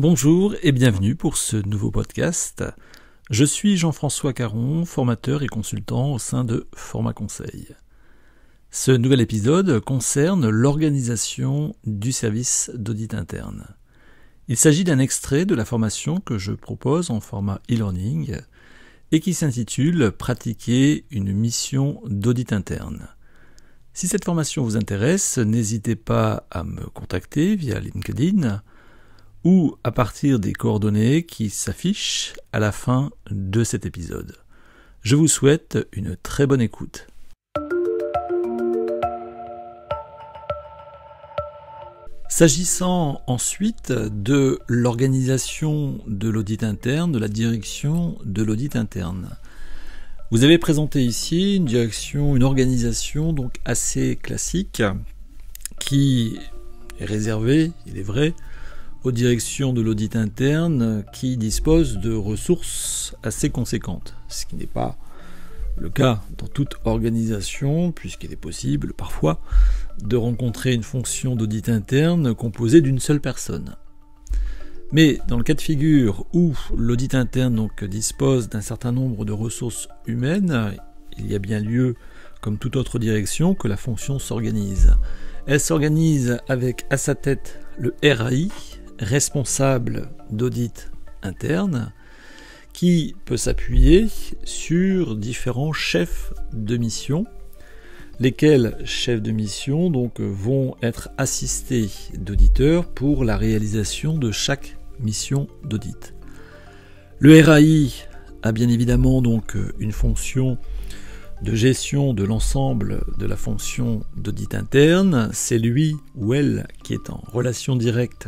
Bonjour et bienvenue pour ce nouveau podcast. Je suis Jean-François Caron, formateur et consultant au sein de Format Conseil. Ce nouvel épisode concerne l'organisation du service d'audit interne. Il s'agit d'un extrait de la formation que je propose en format e-learning et qui s'intitule « Pratiquer une mission d'audit interne ». Si cette formation vous intéresse, n'hésitez pas à me contacter via LinkedIn ou à partir des coordonnées qui s'affichent à la fin de cet épisode. Je vous souhaite une très bonne écoute. S'agissant ensuite de l'organisation de l'audit interne, de la direction de l'audit interne, vous avez présenté ici une organisation donc assez classique qui est réservée, il est vrai, aux directions de l'audit interne qui disposent de ressources assez conséquentes, ce qui n'est pas le cas dans toute organisation, puisqu'il est possible parfois de rencontrer une fonction d'audit interne composée d'une seule personne. Mais dans le cas de figure où l'audit interne donc dispose d'un certain nombre de ressources humaines, il y a bien lieu, comme toute autre direction, que la fonction s'organise. Elle s'organise avec à sa tête le RAI, responsable d'audit interne, qui peut s'appuyer sur différents chefs de mission, lesquels chefs de mission donc vont être assistés d'auditeurs pour la réalisation de chaque mission d'audit. Le RAI a bien évidemment donc une fonction de gestion de l'ensemble de la fonction d'audit interne. C'est lui ou elle qui est en relation directe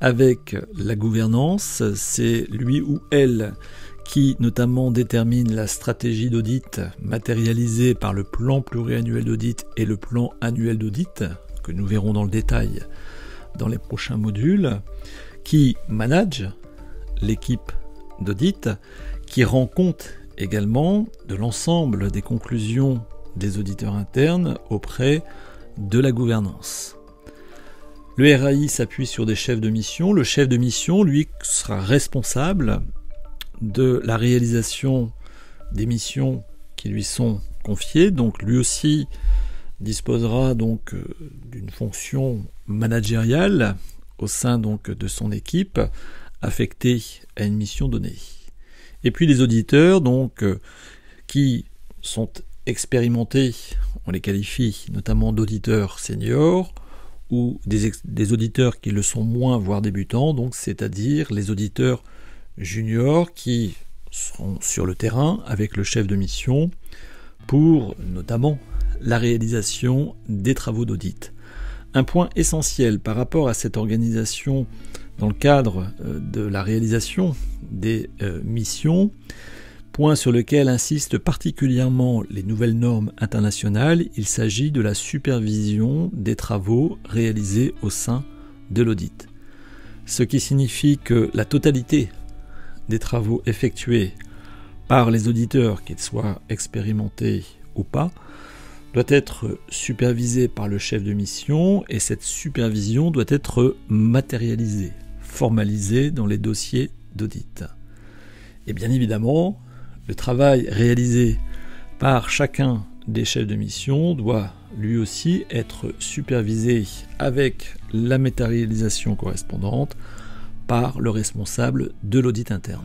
avec la gouvernance, c'est lui ou elle qui notamment détermine la stratégie d'audit matérialisée par le plan pluriannuel d'audit et le plan annuel d'audit, que nous verrons dans le détail dans les prochains modules, qui manage l'équipe d'audit, qui rend compte également de l'ensemble des conclusions des auditeurs internes auprès de la gouvernance. Le RAI s'appuie sur des chefs de mission. Le chef de mission, lui, sera responsable de la réalisation des missions qui lui sont confiées. Donc lui aussi disposera donc d'une fonction managériale au sein donc de son équipe affectée à une mission donnée. Et puis les auditeurs donc qui sont expérimentés, on les qualifie notamment d'auditeurs seniors, ou des auditeurs qui le sont moins, voire débutants, donc c'est-à-dire les auditeurs juniors qui seront sur le terrain avec le chef de mission pour notamment la réalisation des travaux d'audit. Un point essentiel par rapport à cette organisation dans le cadre de la réalisation des missions, point sur lequel insistent particulièrement les nouvelles normes internationales, il s'agit de la supervision des travaux réalisés au sein de l'audit. Ce qui signifie que la totalité des travaux effectués par les auditeurs, qu'ils soient expérimentés ou pas, doit être supervisée par le chef de mission et cette supervision doit être matérialisée, formalisée dans les dossiers d'audit. Et bien évidemment, le travail réalisé par chacun des chefs de mission doit lui aussi être supervisé avec la matérialisation correspondante par le responsable de l'audit interne.